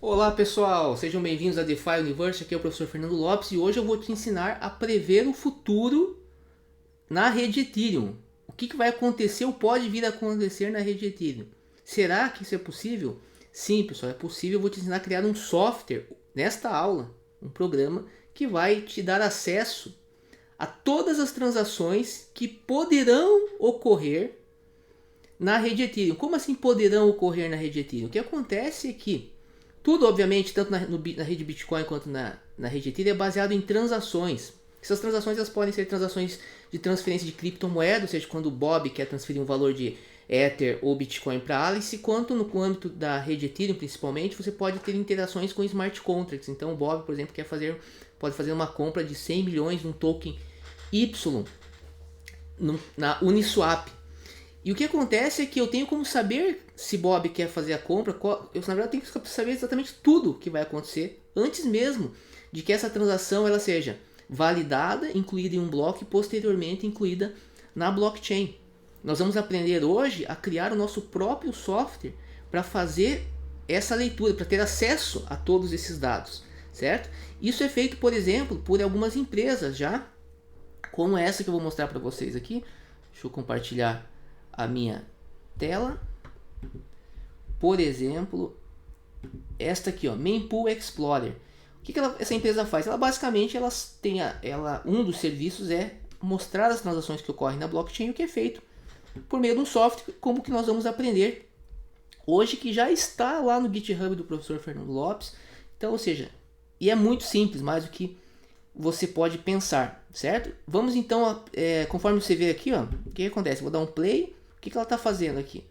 Olá pessoal, sejam bem-vindos a DeFi Universe, aqui é o professor Fernando Lopes e hoje eu vou te ensinar a prever o futuro na rede Ethereum. O que vai acontecer ou pode vir a acontecer na rede Ethereum? Será que isso é possível? Sim pessoal, é possível. Eu vou te ensinar a criar um software nesta aula, um programa que vai te dar acesso a todas as transações que poderão ocorrer na rede Ethereum. Como assim poderão ocorrer na rede Ethereum? O que acontece é que tudo, obviamente, tanto na rede Bitcoin quanto na rede Ethereum, é baseado em transações. Essas transações elas podem ser transações de transferência de criptomoeda, ou seja, quando o Bob quer transferir um valor de Ether ou Bitcoin para Alice, quanto no âmbito da rede Ethereum, principalmente, você pode ter interações com smart contracts. Então, o Bob, por exemplo, pode fazer uma compra de 100 milhões de um token Y na Uniswap. E o que acontece é que eu tenho como saber se Bob quer fazer a compra. Eu, na verdade, tenho que saber exatamente tudo que vai acontecer antes mesmo de que essa transação ela seja validada, incluída em um bloco e posteriormente incluída na blockchain. Nós vamos aprender hoje a criar o nosso próprio software para fazer essa leitura, para ter acesso a todos esses dados, certo? Isso é feito, por exemplo, por algumas empresas já, como essa que eu vou mostrar para vocês aqui. Deixa eu compartilhar a minha tela. Por exemplo, esta aqui, ó, Mempool Explorer. O que essa empresa faz? Ela basicamente um dos serviços é mostrar as transações que ocorrem na blockchain, o que é feito por meio de um software, como que nós vamos aprender hoje, que já está lá no GitHub do professor Fernando Lopes. Então, ou seja, e é muito simples, mais do que você pode pensar, certo? Vamos então, conforme você vê aqui, ó, o que acontece? Vou dar um play. O que ela está fazendo aqui?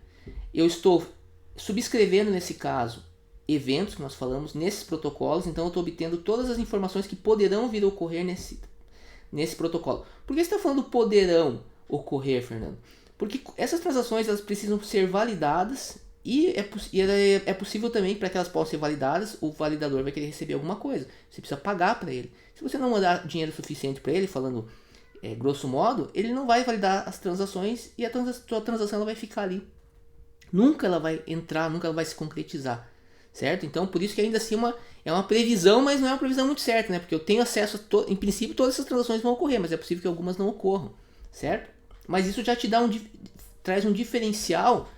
Eu estou subscrevendo, nesse caso, eventos que nós falamos nesses protocolos. Então eu estou obtendo todas as informações que poderão vir a ocorrer nesse protocolo. Por que você está falando poderão ocorrer, Fernando? Porque essas transações elas precisam ser validadas e é possível também, para que elas possam ser validadas, o validador vai querer receber alguma coisa. Você precisa pagar para ele. Se você não mandar dinheiro suficiente para ele, falando grosso modo, ele não vai validar as transações e a sua transação ela vai ficar ali. Nunca ela vai entrar, nunca ela vai se concretizar, certo? Então, por isso que ainda assim é uma previsão, mas não é uma previsão muito certa, né? Porque eu tenho acesso em princípio, todas essas transações vão ocorrer, mas é possível que algumas não ocorram, certo? Mas isso já te dá traz um diferencial,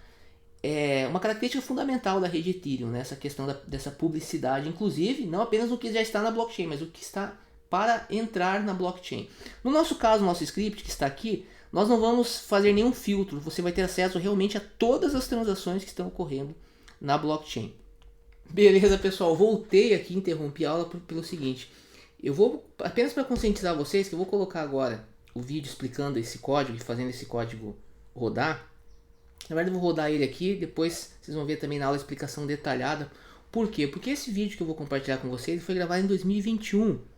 uma característica fundamental da rede Ethereum, né? Essa questão dessa publicidade, inclusive, não apenas o que já está na blockchain, mas o que está para entrar na blockchain. No nosso caso, nosso script que está aqui, nós não vamos fazer nenhum filtro. Você vai ter acesso realmente a todas as transações que estão ocorrendo na blockchain. Beleza, pessoal? Voltei aqui, interrompi a aula pelo seguinte. Eu vou, apenas para conscientizar vocês, que eu vou colocar agora o vídeo explicando esse código e fazendo esse código rodar. Na verdade, eu vou rodar ele aqui, depois vocês vão ver também na aula a explicação detalhada. Por quê? Porque esse vídeo que eu vou compartilhar com vocês foi gravado em 2021.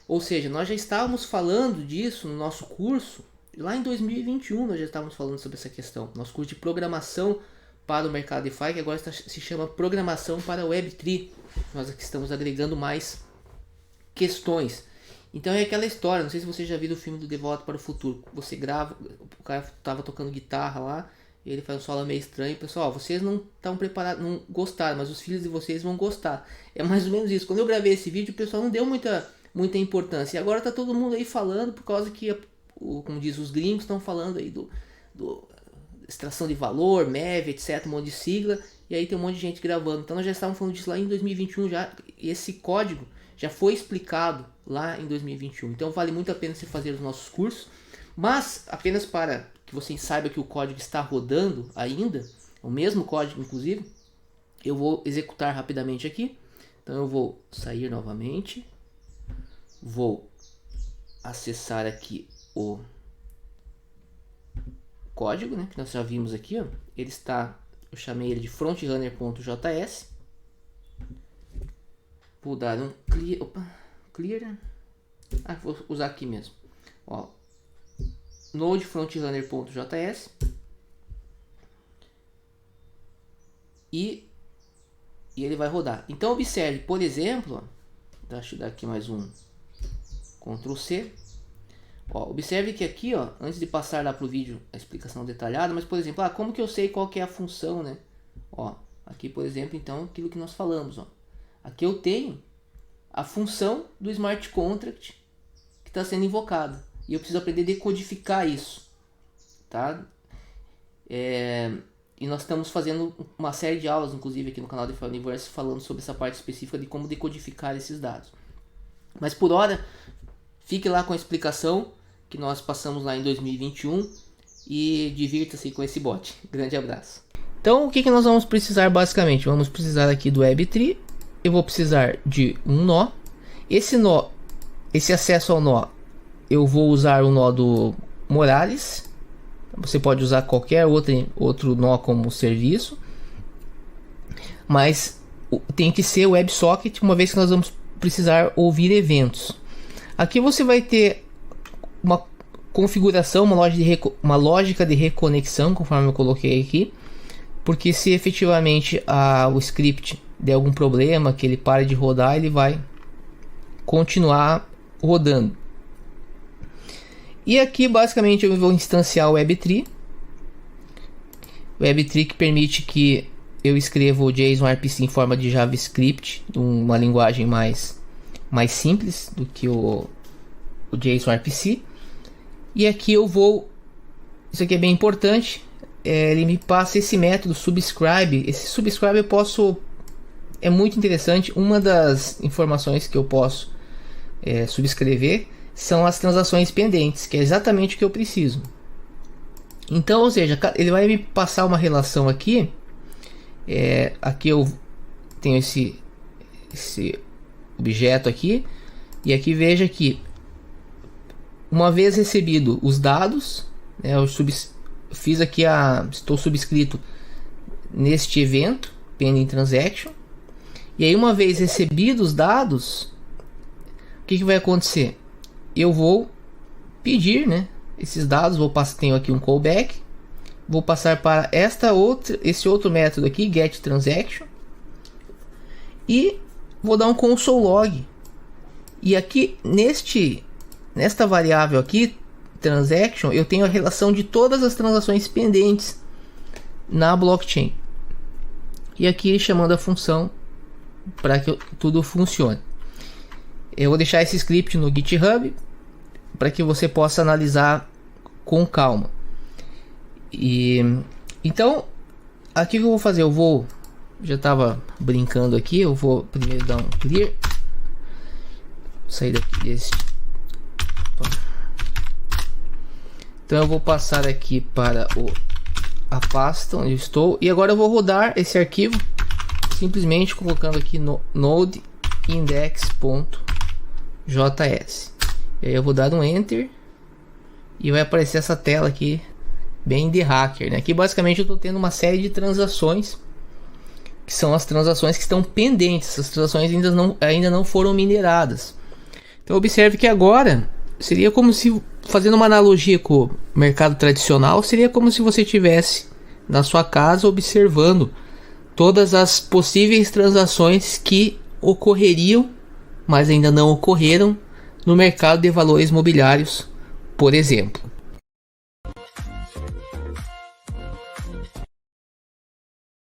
Ou seja, nós já estávamos falando disso no nosso curso, lá em 2021 nós já estávamos falando sobre essa questão. Nosso curso de programação para o mercado DeFi, que agora se chama Programação para Web3. Nós aqui estamos agregando mais questões. Então é aquela história, não sei se você já viu o filme do De Volta para o Futuro. Você grava, o cara estava tocando guitarra lá, ele faz um solo meio estranho. Pessoal, vocês não estão preparados, não gostaram, mas os filhos de vocês vão gostar. É mais ou menos isso. Quando eu gravei esse vídeo, o pessoal não deu muita importância. E agora tá todo mundo aí falando, por causa que, como diz, os gringos estão falando aí do extração de valor, MEV, etc, um monte de sigla, e aí tem um monte de gente gravando. Então nós já estávamos falando disso lá em 2021 já, e esse código já foi explicado lá em 2021. Então vale muito a pena você fazer os nossos cursos, mas apenas para que você saiba que o código está rodando ainda, o mesmo código inclusive, eu vou executar rapidamente aqui. Então eu vou sair novamente. Vou acessar aqui o código, né, que nós já vimos aqui, ó. Ele está, eu chamei ele de frontrunner.js. Vou dar um clear. Vou usar aqui mesmo. Ó, node frontrunner.js e ele vai rodar. Então observe, por exemplo, ó, deixa eu dar aqui mais um Ctrl C. Ó, observe que aqui, ó, antes de passar lá para o vídeo a explicação detalhada, mas por exemplo, como que eu sei qual que é a função, né? Ó, aqui por exemplo, então, aquilo que nós falamos, ó. Aqui eu tenho a função do smart contract que está sendo invocada. E eu preciso aprender a decodificar isso. Tá? E nós estamos fazendo uma série de aulas, inclusive aqui no canal DeFi Universe, falando sobre essa parte específica de como decodificar esses dados. Mas por hora, fique lá com a explicação que nós passamos lá em 2021 e divirta-se com esse bot. Grande abraço. Então, o que nós vamos precisar basicamente? Vamos precisar aqui do Web3. Eu vou precisar de um nó. Esse acesso ao nó, eu vou usar o nó do Morales. Você pode usar qualquer outro nó como serviço, mas tem que ser o WebSocket, uma vez que nós vamos precisar ouvir eventos. Aqui você vai ter uma configuração, uma lógica de reconexão, conforme eu coloquei aqui, porque se efetivamente o script der algum problema, que ele pare de rodar, ele vai continuar rodando. E aqui basicamente eu vou instanciar o Web3. O Web3 que permite que eu escreva o JSON RPC em forma de JavaScript, uma linguagem mais simples do que o JSON RPC. E aqui eu vou, isso aqui é bem importante, ele me passa esse método subscribe. Esse subscribe é muito interessante. Uma das informações que eu posso subscrever são as transações pendentes, que é exatamente o que eu preciso. Então, ou seja, ele vai me passar uma relação aqui. Aqui eu tenho esse objeto aqui, e aqui veja que uma vez recebido os dados, eu fiz aqui estou subscrito neste evento pending transaction, e aí uma vez recebidos os dados, o que vai acontecer? Eu vou pedir, esses dados, tenho aqui um callback, vou passar para esse outro método aqui, get transaction, e vou dar um console log. E aqui nesta variável aqui, transaction, eu tenho a relação de todas as transações pendentes na blockchain. E aqui chamando a função para que tudo funcione. Eu vou deixar esse script no GitHub para que você possa analisar com calma. Então, aqui que eu vou fazer, já estava brincando aqui, eu vou primeiro dar um clear, sair daqui desse. Então eu vou passar aqui para a pasta onde eu estou, e agora eu vou rodar esse arquivo simplesmente colocando aqui no node index.js. E aí eu vou dar um enter e vai aparecer essa tela aqui bem de hacker, Aqui basicamente eu estou tendo uma série de transações, que são as transações que estão pendentes. Essas transações ainda não foram mineradas. Então observe que agora seria como se, fazendo uma analogia com o mercado tradicional, seria como se você estivesse na sua casa observando todas as possíveis transações que ocorreriam, mas ainda não ocorreram, no mercado de valores mobiliários, por exemplo.